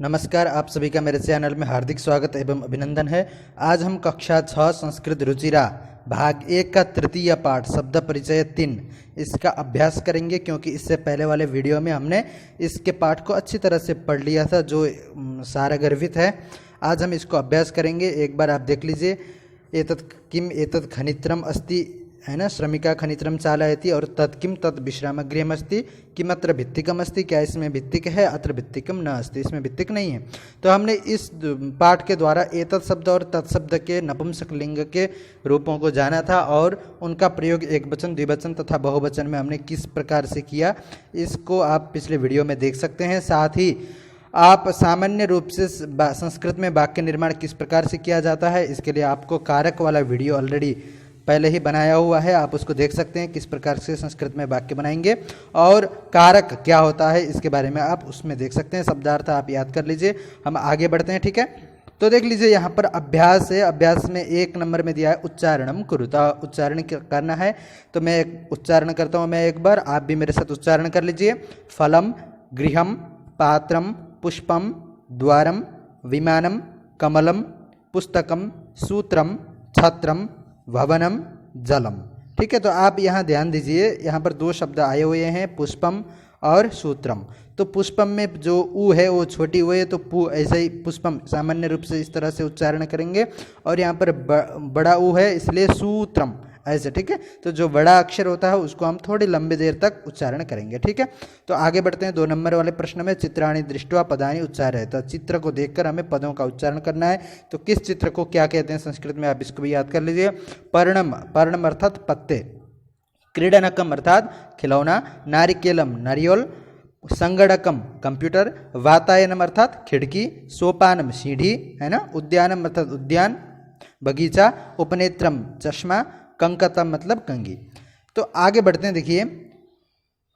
नमस्कार, आप सभी का मेरे चैनल में हार्दिक स्वागत एवं अभिनंदन है। आज हम कक्षा 6 संस्कृत रुचिरा भाग 1 का तृतीय पाठ शब्द परिचय 3 इसका अभ्यास करेंगे, क्योंकि इससे पहले वाले वीडियो में हमने इसके पाठ को अच्छी तरह से पढ़ लिया था, जो सारगर्भित है। आज हम इसको अभ्यास करेंगे। एक बार आप देख लीजिए। एतत् किम एतत् खनित्रम अस्ति, है ना, श्रमिका खनित्रम चालयति, और तत्किम तत् विश्रामगृहम अस्ति, किमत्र भित्तिकम अस्ति, क्या इसमें भित्तिक है, अत्र भित्तिकम न अस्ति, इसमें भित्तिक नहीं है। तो हमने इस पाठ के द्वारा एतत् शब्द और तत्शब्द के नपुंसक लिंग के रूपों को जाना था, और उनका प्रयोग एक वचन, द्विवचन तथा बहुवचन में हमने किस प्रकार से किया, इसको आप पिछले वीडियो में देख सकते हैं। साथ ही आप सामान्य रूप से संस्कृत में वाक्य निर्माण किस प्रकार से किया जाता है, इसके लिए आपको कारक वाला वीडियो ऑलरेडी पहले ही बनाया हुआ है, आप उसको देख सकते हैं किस प्रकार से संस्कृत में वाक्य बनाएंगे, और कारक क्या होता है इसके बारे में आप उसमें देख सकते हैं। शब्दार्थ आप याद कर लीजिए। हम आगे बढ़ते हैं, ठीक है। तो देख लीजिए, यहाँ पर अभ्यास है। अभ्यास में 1 नंबर में दिया है उच्चारणम कुरुता, उच्चारण करना है। तो मैं उच्चारण करता हूँ मैं एक बार, आप भी मेरे साथ उच्चारण कर लीजिए। फलम, गृहम, पात्रम, पुष्पम, द्वारम, विमानम, कमलम, पुस्तकम, सूत्रम, छत्रम, भवनम, जलम। ठीक है। तो आप यहाँ ध्यान दीजिए, यहाँ पर 2 शब्द आए हुए हैं, पुष्पम और सूत्रम। तो पुष्पम में जो ऊ है वो छोटी ऊ है, तो पू ऐसे ही पुष्पम सामान्य रूप से इस तरह से उच्चारण करेंगे, और यहाँ पर बड़ा ऊ है इसलिए सूत्रम ऐसे, ठीक है। तो जो बड़ा अक्षर होता है उसको हम थोड़ी लंबी देर तक उच्चारण करेंगे, ठीक है। तो आगे बढ़ते हैं। 2 नंबर वाले प्रश्न में चित्राणि दृष्ट्वा पदानि उच्चारय, तो चित्र को देखकर हमें पदों का उच्चारण करना है। तो किस चित्र को क्या कहते हैं संस्कृत में, आप इसको भी याद कर लीजिए। पर्णम, पर्णम अर्थात पत्ते, क्रीडनकम अर्थात खिलौना, नारिकेलम नारियल, संगणकम कंप्यूटर, वातायनम अर्थात खिड़की, सोपानम सीढ़ी, है ना, उद्यानम अर्थात उद्यान बगीचा, उपनेत्रम चश्मा, कंकतम मतलब कंघी। तो आगे बढ़ते हैं। देखिए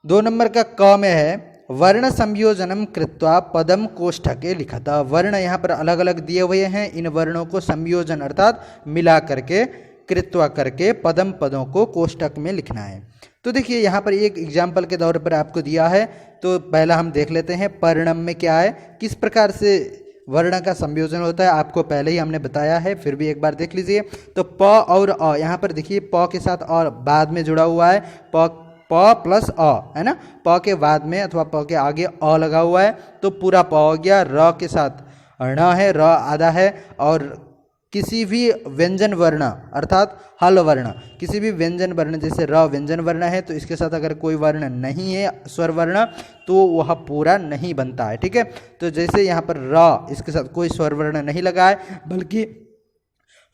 2 नंबर का क में है वर्ण संयोजनम कृत्वा पदम कोष्ठके लिखता। वर्ण यहाँ पर अलग अलग दिए हुए हैं, इन वर्णों को संयोजन अर्थात मिला करके, कृत्वा करके पदम पदों को कोष्ठक में लिखना है। तो देखिए यहाँ पर एक एग्जाम्पल के तौर पर आपको दिया है, तो पहला हम देख लेते हैं। पर्णम में क्या है, किस प्रकार से वर्ण का संयोजन होता है, आपको पहले ही हमने बताया है, फिर भी एक बार देख लीजिए। तो प और अ, यहाँ पर देखिए प के साथ और बाद में जुड़ा हुआ है, प प्लस अ, है ना। प के बाद में अथवा प के आगे अ लगा हुआ है, तो पूरा प हो गया। र के साथ ण है, र आधा है, और किसी भी व्यंजन वर्ण अर्थात हल वर्ण, किसी भी व्यंजन वर्ण, जैसे र व्यंजन वर्ण है, तो इसके साथ अगर कोई वर्ण नहीं है स्वर वर्ण, तो वह पूरा नहीं बनता है, ठीक है। तो जैसे यहाँ पर र, इसके साथ कोई स्वर वर्ण नहीं लगा है, बल्कि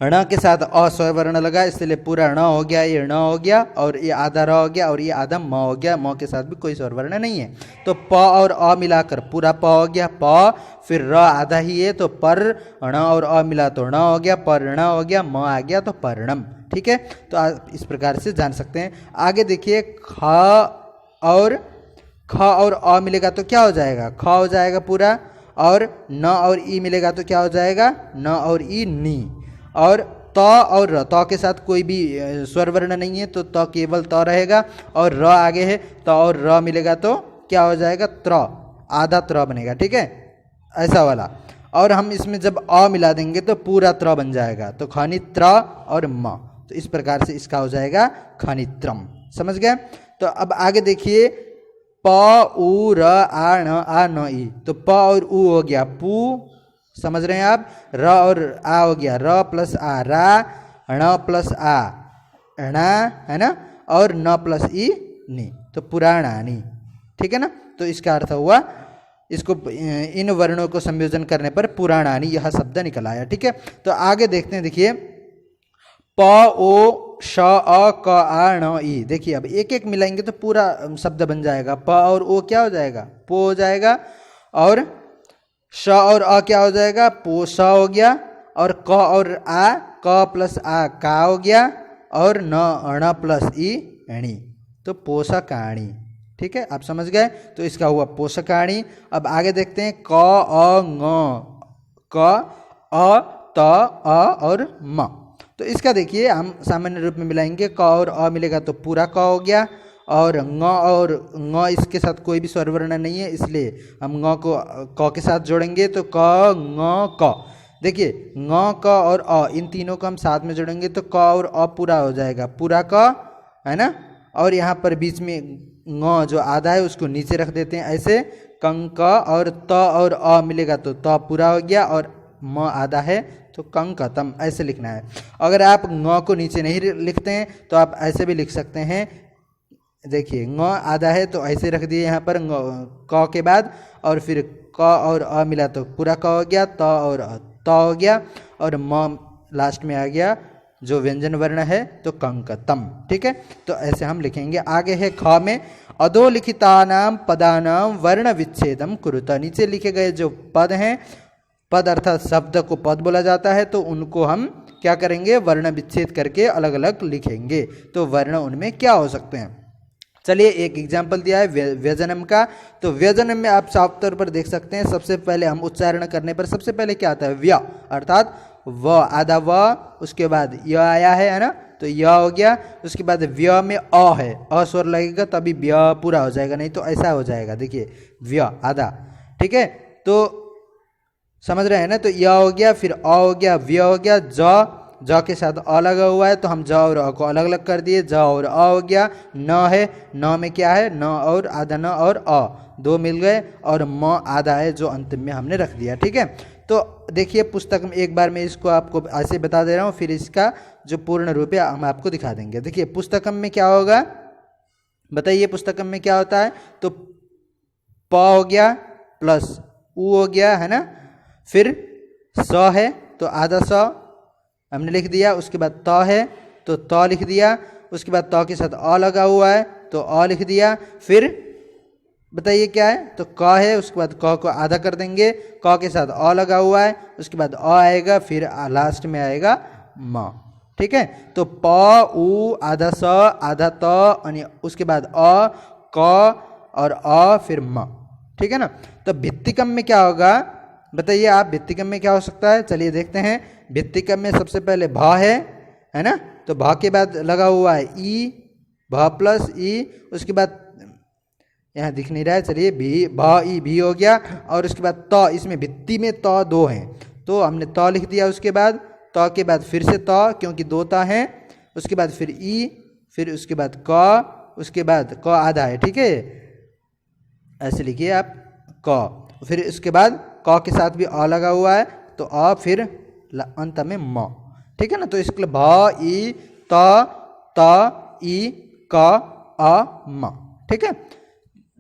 ण के साथ अ स्वर वर्ण लगा, इसलिए पूरा ण हो गया, ये ण हो गया, और ये आधा र हो गया, और ये आधा म हो गया। म के साथ भी कोई स्वर वर्ण नहीं है, तो प और अ मिलाकर पूरा प हो गया प, फिर र आधा ही है, तो पर, ण और अ मिला तो ण हो गया, पर ण हो गया, म आ गया तो पर्णम, ठीक है। तो आप इस प्रकार से जान सकते हैं। आगे देखिए ख और अ मिलेगा तो क्या हो जाएगा, ख हो जाएगा पूरा, और न और ई मिलेगा तो क्या हो जाएगा, न और ई नी, और त और र, त के साथ कोई भी स्वर वर्ण नहीं है, तो त केवल त रहेगा, और र आगे है, त और र मिलेगा तो क्या हो जाएगा, त्र, आधा त्र बनेगा, ठीक है, ऐसा वाला। और हम इसमें जब अ मिला देंगे तो पूरा त्र बन जाएगा, तो खनित्र और म, तो इस प्रकार से इसका हो जाएगा खनित्रम। समझ गए। तो अब आगे देखिए प उ र आ न ई, तो प और उ हो गया पू, समझ रहे हैं आप। र और आ हो गया र प्लस आ रा, ण प्लस आ णा, है ना, और न प्लस ई नी, तो पुराणानी, ठीक है ना। तो इसका अर्थ हुआ, इसको इन वर्णों को संयोजन करने पर पुराणानी यह शब्द निकल आया, ठीक है। तो आगे देखते हैं। देखिए प ओ श अ क आ ण ई, देखिए अब एक एक मिलाएंगे तो पूरा शब्द बन जाएगा। प और ओ क्या हो जाएगा, पो हो जाएगा, और श और अ क्या हो जाएगा, पोष हो गया, और क और आ, क प्लस आ का हो गया, और न अण प्लस ई एणी, तो पोषकाणी, ठीक है, आप समझ गए। तो इसका हुआ पोषकाणी। अब आगे देखते हैं क अ ङ, क अ त अ और म। तो इसका देखिए हम सामान्य रूप में मिलाएंगे, क और अ मिलेगा तो पूरा क हो गया, और ङ इसके साथ कोई भी स्वर वर्ण नहीं है, इसलिए हम ङ को क के साथ जोड़ेंगे तो क ङ क। देखिए ङ क और अ इन तीनों को हम साथ में जोड़ेंगे तो क और अ पूरा हो जाएगा, पूरा क, है ना। और यहाँ पर बीच में ङ जो आधा है उसको नीचे रख देते हैं ऐसे, कंक और त और अ मिलेगा तो त पूरा हो गया और म आधा है तो कंकतम ऐसे लिखना है। अगर आप ङ को नीचे नहीं लिखते हैं तो आप ऐसे भी लिख सकते हैं। देखिए ङ आधा है तो ऐसे रख दिए यहाँ पर क के बाद, और फिर क और अ मिला तो पूरा क हो गया, त और त हो गया, और म लास्ट में आ गया जो व्यंजन वर्ण है तो कंकतम। ठीक है, तो ऐसे हम लिखेंगे। आगे है ख में, अधोलिखितानाम पदानाम वर्ण विच्छेदम कुरुत। नीचे लिखे गए जो पद हैं, पद अर्थात शब्द को पद बोला जाता है, तो उनको हम क्या करेंगे, वर्ण विच्छेद करके अलग अलग लिखेंगे। तो वर्ण उनमें क्या हो सकते हैं, चलिए एक एग्जाम्पल दिया है व्यजनम का। तो व्यजनम में आप साफ तौर पर देख सकते हैं, सबसे पहले हम उच्चारण करने पर सबसे पहले क्या आता है, व्य अर्थात व आधा व, उसके बाद य आया है ना, तो य हो गया। उसके बाद व्य में अ है, अ स्वर लगेगा तभी व्य पूरा हो जाएगा, नहीं तो ऐसा हो जाएगा। देखिए व्य आधा, ठीक है, तो समझ रहे हैं ना। तो य हो गया, फिर अ हो गया, व्य हो गया, ज के साथ अ लगा हुआ है तो हम ज और अ को अलग अलग कर दिए, ज और अ हो गया। न है, न में क्या है, न और आधा न और अ दो मिल गए, और म आधा है जो अंत में हमने रख दिया। ठीक है, तो देखिए पुस्तक में एक बार मैं इसको आपको ऐसे बता दे रहा हूँ, फिर इसका जो पूर्ण रूप है हम आपको दिखा देंगे। देखिए पुस्तकम में क्या होगा, बताइए पुस्तकम में क्या होता है, तो प हो गया प्लस उ हो गया, है ना, फिर स है तो आधा स हमने लिख दिया, उसके बाद त है तो त लिख दिया, उसके बाद त के साथ अ लगा हुआ है तो अ लिख दिया, फिर बताइए क्या है, तो क है, उसके बाद क को आधा कर देंगे, क के साथ अ लगा हुआ है, उसके बाद अ आएगा, फिर लास्ट में आएगा म। ठीक है, तो प उ आधा स आधा त अनि उसके बाद अ क और अ फिर म। ठीक है ना। तो भित्तिकम में क्या होगा, बताइए आप, भित्तिकम में क्या हो सकता है, चलिए देखते हैं। भित्तिकम में सबसे पहले भ है ना, तो भ के बाद लगा हुआ है ई, भ प्लस ई, उसके बाद यहाँ दिख नहीं रहा है, चलिए भी भ ई भी हो गया, और उसके बाद त, इसमें भित्ति में त दो हैं तो हमने त लिख दिया, उसके बाद त के बाद फिर से त क्योंकि दो त हैं, उसके बाद फिर ई, फिर उसके बाद क, उसके बाद क आधा है। ठीक है, ऐसे लिखिए आप क, फिर उसके बाद क के साथ भी अ लगा हुआ है तो अ, फिर अंत में म। ठीक है ना, तो इसके लिए भ ई त ई क अ म। ठीक है,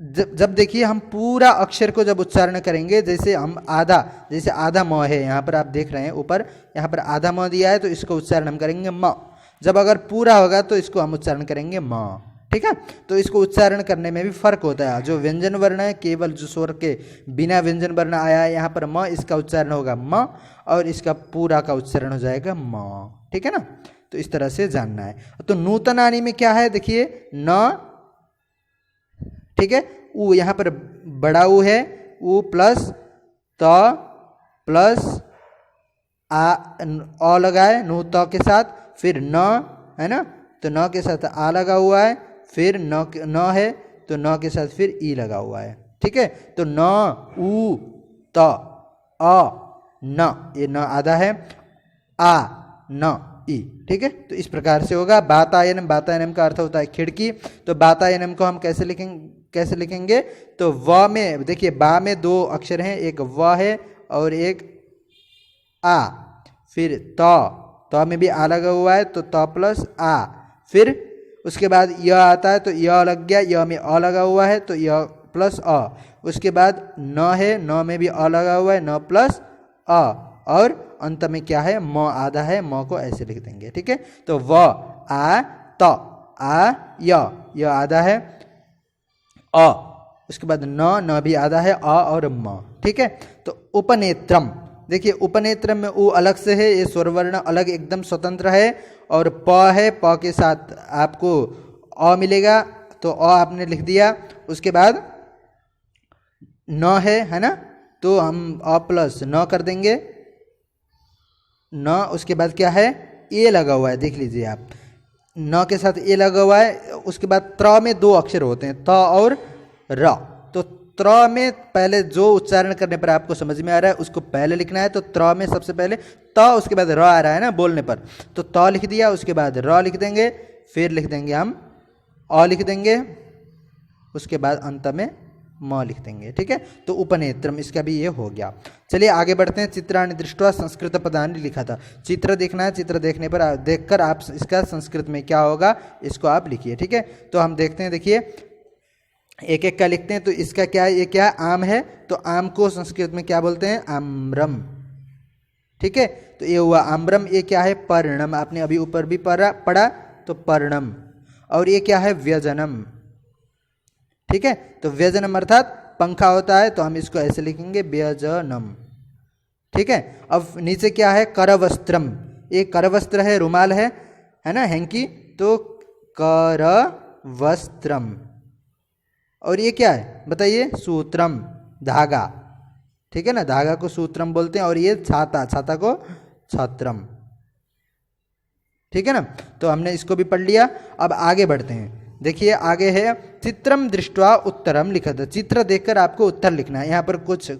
जब देखिए हम पूरा अक्षर को जब उच्चारण करेंगे, जैसे हम आधा, जैसे आधा म है, यहाँ पर आप देख रहे हैं ऊपर, यहाँ पर आधा म दिया है तो इसको उच्चारण हम करेंगे म। जब अगर पूरा होगा तो इसको हम उच्चारण करेंगे म। ठीक है, तो इसको उच्चारण करने में भी फर्क होता है। जो व्यंजन वर्ण है, केवल जो स्वर के बिना व्यंजन वर्ण आया है यहाँ पर म, इसका उच्चारण होगा म, और इसका पूरा का उच्चारण हो जाएगा म। ठीक है ना, तो इस तरह से जानना है। तो नूतनानि में क्या है, देखिए न, ठीक है, उ यहाँ पर बड़ा उ है, उ प्लस त प्लस अ लगाए नू त के साथ, फिर न है ना, तो न के साथ आ लगा हुआ है, फिर न है तो न के साथ फिर ई लगा हुआ है। ठीक है, तो न उ त अ न, ये न आधा है, आ न ई। ठीक है, तो इस प्रकार से होगा। वातायनम, वातायनम का अर्थ होता है खिड़की, तो वातायनम को हम कैसे लिखेंगे, तो व में देखिए, बा में दो अक्षर हैं, एक व है और एक आ, फिर त में भी आ लगा हुआ है तो त प्लस आ, फिर उसके बाद य आता है तो य लग गया, य में अ लगा हुआ है तो य प्लस अ, उसके बाद न है, न में भी अ लगा हुआ है, न प्लस अ, और अंत में क्या है, म आधा है, म को ऐसे लिख देंगे। ठीक है, तो व आ त आ य आधा है, अ, उसके बाद न भी आधा है, अ और म। ठीक है, तो उपनेत्रम, देखिए उपनेत्रम में उ अलग से है, ये स्वर वर्ण अलग एकदम स्वतंत्र है, और प है, प के साथ आपको अ मिलेगा तो अ आपने लिख दिया, उसके बाद न है ना, तो हम अ प्लस न कर देंगे, न, उसके बाद क्या है, ए लगा हुआ है, देख लीजिए आप, न के साथ ए लगा हुआ है, उसके बाद त्र में दो अक्षर होते हैं, त और र। तो त्र में पहले जो उच्चारण करने पर आपको समझ में आ रहा है उसको पहले लिखना है। तो त्र में सबसे पहले त, उसके बाद र आ रहा है ना बोलने पर, तो त लिख दिया, उसके बाद र लिख देंगे, फिर लिख देंगे हम अ लिख देंगे, उसके बाद अंत में म लिख देंगे। ठीक है, तो उपनेत्रम इसका भी ये हो गया। चलिए आगे बढ़ते हैं। चित्राणि दृष्ट्वा संस्कृत पदानि लिखा था। चित्र देखना है, चित्र देखने पर देखकर आप इसका संस्कृत में क्या होगा इसको आप लिखिए। ठीक है, तो हम देखते हैं, देखिए एक एक का लिखते हैं। तो इसका क्या है, ये क्या है, आम है, तो आम को संस्कृत में क्या बोलते हैं, आम्रम। ठीक है, तो ये हुआ आम्रम। ये क्या है, पर्णम, आपने अभी ऊपर भी पढ़ा तो पर्णम। और ये क्या है, व्यजनम। ठीक है, तो व्यजनम अर्थात पंखा होता है, तो हम इसको ऐसे लिखेंगे व्यजनम। ठीक है, अब नीचे क्या है, करवस्त्रम। ये करवस्त्र है, रुमाल है ना, हैंकी, तो करवस्त्रम। और ये क्या है बताइए, सूत्रम, धागा। ठीक है ना, धागा को सूत्रम बोलते हैं। और ये छाता, छाता को छत्रम। ठीक है ना, तो हमने इसको भी पढ़ लिया। अब आगे बढ़ते हैं। देखिए आगे है, चित्रम दृष्ट्वा उत्तरम लिखा था। चित्र देखकर आपको उत्तर लिखना है। यहाँ पर कुछ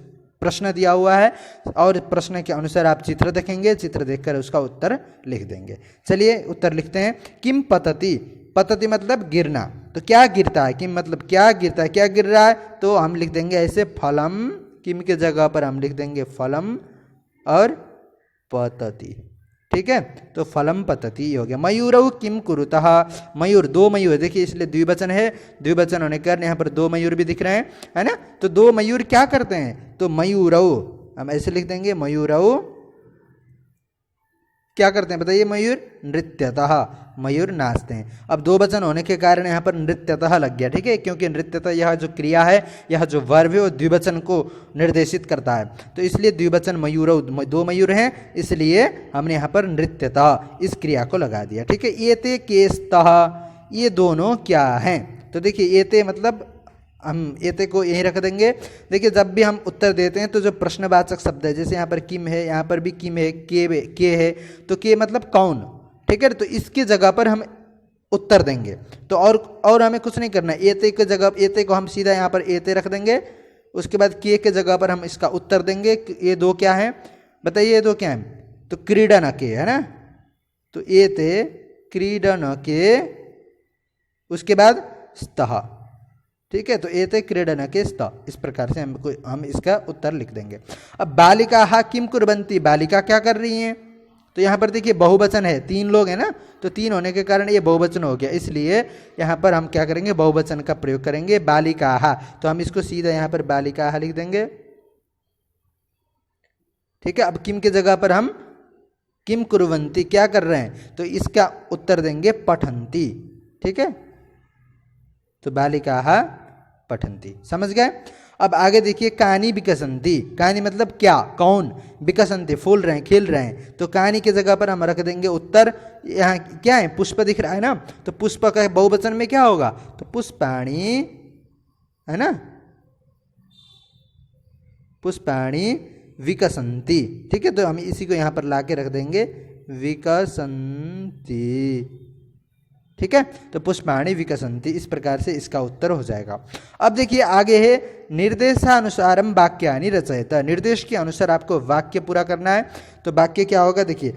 प्रश्न दिया हुआ है और प्रश्न के अनुसार आप चित्र देखेंगे, चित्र देखकर उसका उत्तर लिख देंगे। चलिए उत्तर लिखते हैं। किम पतति, पतति मतलब गिरना, तो क्या गिरता है, किम मतलब क्या गिरता है, क्या गिर रहा है, तो हम लिख देंगे ऐसे फलम, किम के जगह पर हम लिख देंगे फलम और पतति। ठीक है, तो फलम पतति हो गया। मयूरौ किम कुरुतः, मयूर, दो मयूर, देखिए इसलिए द्विवचन है, द्विवचन होने के कारण यहाँ पर दो मयूर भी दिख रहे हैं, है ना। तो दो मयूर क्या करते हैं, तो मयूरौ हम ऐसे लिख देंगे, मयूरौ क्या करते हैं बताइए, मयूर नृत्यतः, मयूर नाचते हैं। अब दो वचन होने के कारण यहाँ पर नृत्यतः लग गया। ठीक है, क्योंकि नृत्यतः यह जो क्रिया है, यह जो वर्ब है वो द्विवचन को निर्देशित करता है, तो इसलिए द्विवचन मयूरौ, दो मयूर हैं, इसलिए हमने यहाँ पर नृत्यतः इस क्रिया को लगा दिया। ठीक है, एते केस्तः, ये दोनों क्या हैं, तो देखिए एते मतलब हम एते को यहीं रख देंगे। देखिए जब भी हम उत्तर देते हैं तो जो प्रश्नवाचक शब्द है, जैसे यहाँ पर किम है, यहाँ पर भी किम है, के है, तो के मतलब कौन। ठीक है, तो इसकी जगह पर हम उत्तर देंगे। तो और हमें कुछ नहीं करना है। एते के जगह, एते को हम सीधा यहाँ पर एते रख देंगे, उसके बाद के जगह पर हम इसका उत्तर देंगे। ये दो क्या है बताइए, ये दो क्या है, तो क्रीडन के, है ना, तो एते क्रीडन के, उसके बाद स्तः। ठीक है, तो एते क्रीडन के स्त, इस प्रकार से हम इसका उत्तर लिख देंगे। अब बालिका हा किम कुर्वन्ति, बालिका क्या कर रही हैं, तो यहाँ पर देखिए बहुवचन है, तीन लोग हैं ना, तो तीन होने के कारण ये बहुवचन हो गया, इसलिए यहाँ पर हम क्या करेंगे, बहुवचन का प्रयोग करेंगे, बालिका हा। तो हम इसको सीधा यहाँ पर बालिका हा लिख देंगे। ठीक है, अब किम की जगह पर हम किम कुर्वन्ति क्या कर रहे हैं, तो इसका उत्तर देंगे पठन्ति। ठीक है, तो बालिका हा पठन्ति, समझ गए। अब आगे देखिए, कहानी विकसन्ति, कहानी मतलब क्या, कौन, विकसन्ति फूल रहे हैं, खिल रहे हैं, तो कहानी की जगह पर हम रख देंगे उत्तर। यहाँ क्या है, पुष्प दिख रहा है ना, तो पुष्प का बहुवचन में क्या होगा, तो पुष्पाणि, है ना, पुष्पाणि विकसन्ति। ठीक है, तो हम इसी को यहाँ पर ला के रख देंगे विकसन्ति। ठीक है, तो पुष्पाणि विकसन्ति, इस प्रकार से इसका उत्तर हो जाएगा। अब देखिए आगे है, निर्देशानुसारम वाक्यानि रचयत, निर्देश के अनुसार आपको वाक्य पूरा करना है। तो वाक्य क्या होगा, देखिए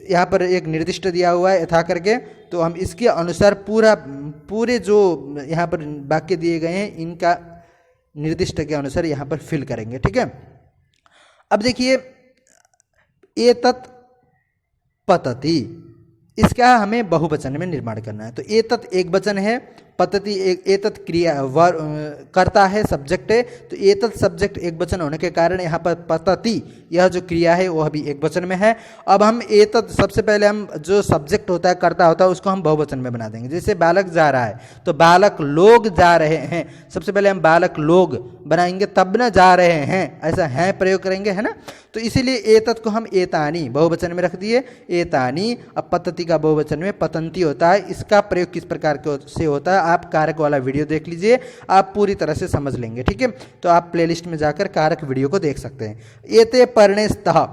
यहाँ पर एक निर्दिष्ट दिया हुआ है यथा करके, तो हम इसके अनुसार पूरे जो यहाँ पर वाक्य दिए गए हैं इनका निर्दिष्ट के अनुसार यहाँ पर फिल करेंगे। ठीक है, अब देखिए एतत् पतति, इसका हमें बहुवचन में निर्माण करना है। तो एतत् एक वचन है, पतति एतत् क्रिया करता है, सब्जेक्ट है, तो एतत् सब्जेक्ट एक वचन होने के कारण यहाँ पर पतति यह जो क्रिया है वह भी एक वचन में है। अब हम एतत्, सबसे पहले हम जो सब्जेक्ट होता है, कर्ता होता है, उसको हम बहुवचन में बना देंगे। जैसे बालक जा रहा है, तो बालक लोग जा रहे हैं, सबसे पहले हम बालक लोग बनाएंगे, तब न जा रहे हैं, ऐसा है प्रयोग करेंगे, है ना। तो इसीलिए एतत् को हम एतानि बहुवचन में रख दिए, एतानि। अब पतति का बहुवचन में पतंती होता है। इसका प्रयोग किस प्रकार से होता है, आप कारक वाला वीडियो देख लीजिए, आप पूरी तरह से समझ लेंगे। ठीक है, तो आप प्लेलिस्ट में जाकर कारक वीडियो को देख सकते हैं। एते पर्णे स्तः,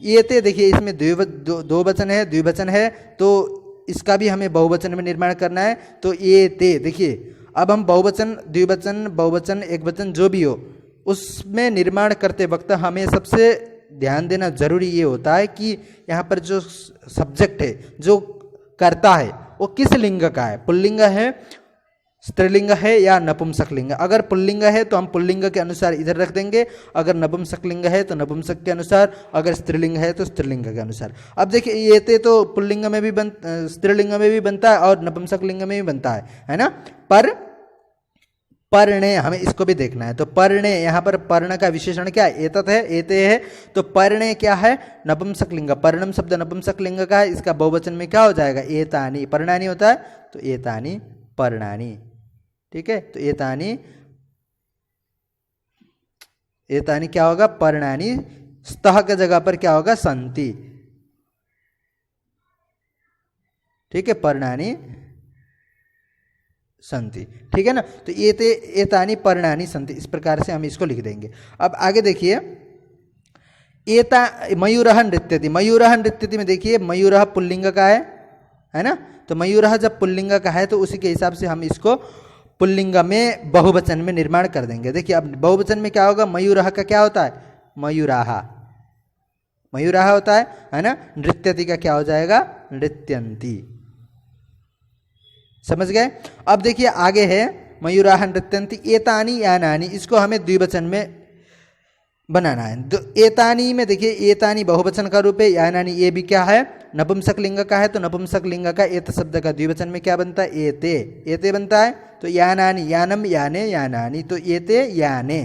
एते देखिए इसमें दो वचन है, द्विवचन है, तो इसका भी हमें बहुवचन में निर्माण करना है। तो एते, देखिए अब हम बहुवचन, द्विवचन, बहुवचन, एकवचन जो भी हो उसमें निर्माण करते वक्त हमें सबसे ध्यान देना जरूरी ये होता है कि यहाँ पर जो सब्जेक्ट है, जो कर्ता है, वो किस लिंग का है, पुल्लिंग है, स्त्रीलिंग है या नपुंसक लिंग। अगर पुल्लिंग है तो हम पुल्लिंग के अनुसार इधर रख देंगे, अगर नपुंसक लिंग है तो नपुंसक के अनुसार, अगर स्त्रीलिंग है तो स्त्रीलिंग के अनुसार। अब देखिए ये तो पुल्लिंग में भी स्त्रीलिंग में भी बनता है और नपुंसक लिंग में भी बनता है ना। पर पर्णे हमें इसको भी देखना है। तो पर्णे, यहाँ पर पर्ण का विशेषण क्या है, एतत है, एते है। तो पर्णे क्या है, नपुंसक लिंग। पर्णम शब्द नपुंसक लिंग का है, इसका बहुवचन में क्या हो जाएगा, एतानि। पर्णानि होता है तो एतानि पर्णानि, ठीक है। तो एतानि, एतानि क्या होगा, पर्णानि। स्तः की जगह पर क्या होगा, संति, ठीक है, पर्णानि संति, ठीक है ना। तो एते एतानि पर्णानि संति, इस प्रकार से हम इसको लिख देंगे। अब आगे देखिए, एता मयूरः नृत्यति। मयूरः नृत्यति में देखिए मयूरः पुल्लिंग का है ना। तो मयूरः जब पुल्लिंग का है तो उसी के हिसाब से हम इसको पुल्लिंग में बहुवचन में निर्माण कर देंगे। देखिए अब बहुवचन में क्या होगा, मयूरः का क्या होता है, मयूराः, मयूराः होता है ना। नृत्यति का क्या हो जाएगा, नृत्यन्ति। समझ गए। अब देखिए आगे है मयूराः नृत्यन्ति, एतानि यानानि, इसको हमें द्विवचन में बनाना है। तो एतानि में देखिए एतानि बहुवचन का रूप है, यानानि ये भी क्या है, नपुंसक लिंग का है। तो नपुंसक लिंग का एत शब्द का द्विवचन में क्या बनता है, एते, एते बनता है। तो यानानि, यानम याने यानानि, तो एते याने,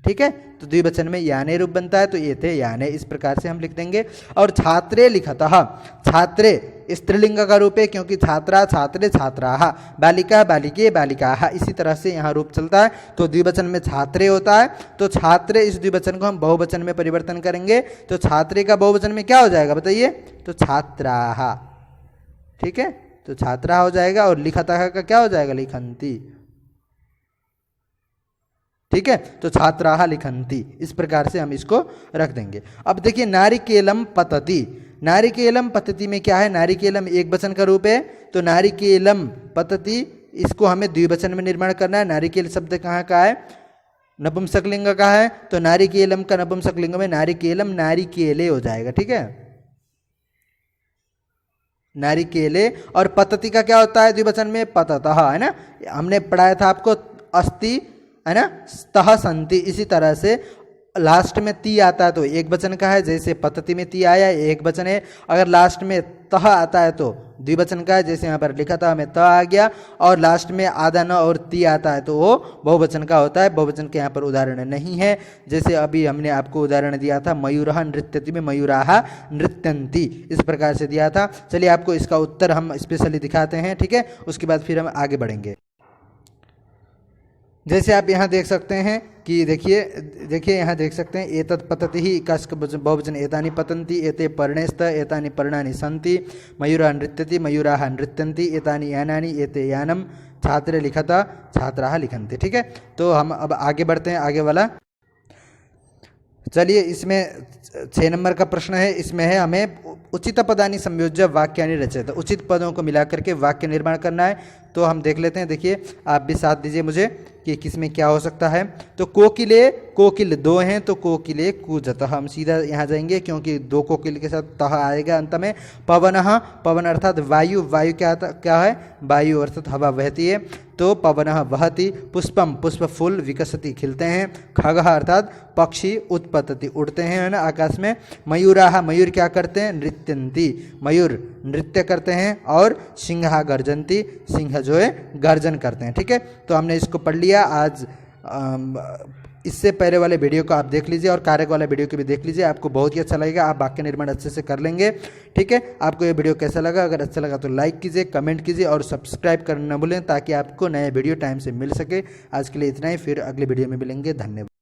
ठीक है। तो द्विवचन में याने रूप बनता है, तो एते याने, इस प्रकार से हम लिख देंगे। और छात्रे लिखतः, छात्रे स्त्रीलिंग का रूप है क्योंकि छात्रा, छात्रे, छात्राः, बालिका, बालिके, बालिकाः, इसी तरह से यहाँ रूप चलता है। तो द्विवचन में छात्रे होता है, तो छात्रे इस द्विवचन को हम बहुवचन में परिवर्तन करेंगे। तो छात्रे का बहुवचन में क्या हो जाएगा बताइए, तो छात्राः, ठीक है। तो छात्रा हो जाएगा और लिखतः का क्या हो जाएगा, लिखन्ति, ठीक है। तो छात्राः लिखन्ति, इस प्रकार से हम इसको रख देंगे। अब देखिए नारिकेलम पतति, नारिकेलम पतति में क्या है, नारिकेलम एक वचन का रूप है। तो नारिकेलम पतति, इसको हमें द्विवचन में निर्माण करना है। नारिकेल शब्द कहाँ का है, नपुंसक लिंग का है। तो नारिकेलम का नपुंसक लिंग में नारिकेलम नारिकेले हो जाएगा, ठीक है, नारिकेले। और पतति का क्या होता है द्विवचन में, पततः, है ना। हमने पढ़ाया था आपको अस्ति, है ना, स्तः संति। इसी तरह से लास्ट में ती आता है तो एक वचन का है, जैसे पतति में ती आया एक वचन है। अगर लास्ट में तह आता है तो द्विवचन का है, जैसे यहाँ पर लिखा था हमें त आ गया। और लास्ट में आधा न और ती आता है तो वो बहुवचन का होता है। बहुवचन के यहाँ पर उदाहरण नहीं है, जैसे अभी हमने आपको उदाहरण दिया था मयूरः नृत्यति में मयूराः नृत्यन्ति, इस प्रकार से दिया था। चलिए आपको इसका उत्तर हम स्पेशली दिखाते हैं, ठीक है। उसके बाद फिर हम आगे बढ़ेंगे। जैसे आप यहाँ देख सकते हैं कि देखिए यहाँ देख सकते हैं, एतत् पतति ही का बहुवचन एतानि पतन्ति, एते पर्णेस्त, एतानि पर्णानि सन्ति, मयूरः नृत्यति, मयूराः नृत्यन्ति, एतानि यानानि, एते यानम, छात्रे लिखता, छात्राः लिखन्ति, ठीक है। तो हम अब आगे बढ़ते हैं, आगे वाला। चलिए इसमें 6 नंबर का प्रश्न है। इसमें है हमें उचित पदानि संयोज्य वाक्यानि रचयत, उचित पदों को मिला करके वाक्य निर्माण करना है। तो हम देख लेते हैं, देखिए आप भी साथ दीजिए मुझे कि किसमें क्या हो सकता है। तो कोकिले, कोकिल 2 हैं तो कोकिले कूजतः, हम सीधा यहाँ जाएंगे क्योंकि 2 कोकिल के साथ तह आएगा अंत में। पवनः, पवन अर्थात वायु, वायु क्या है, वायु अर्थात हवा बहती है, तो पवनः वहति। पुष्पम, पुष्प फूल, विकसति खिलते हैं। खगः अर्थात पक्षी, उत्पतति उड़ते हैं, है ना, आकाश में। मयूराः, मयूर क्या करते हैं, नृत्यन्ति, मयूर नृत्य करते हैं। और सिंहः गर्जन्ति, सिंह जो है गर्जन करते हैं, ठीक है। तो हमने इसको पढ़ लिया आज। इससे पहले वाले वीडियो को आप देख लीजिए और कारक वाला वीडियो को भी देख लीजिए, आपको बहुत ही अच्छा लगेगा, आप वाक्य निर्माण अच्छे से कर लेंगे, ठीक है। आपको ये वीडियो कैसा लगा, अगर अच्छा लगा तो लाइक कीजिए, कमेंट कीजिए और सब्सक्राइब करना न भूलें ताकि आपको नए वीडियो टाइम से मिल सके। आज के लिए इतना ही, फिर अगले वीडियो में मिलेंगे। धन्यवाद।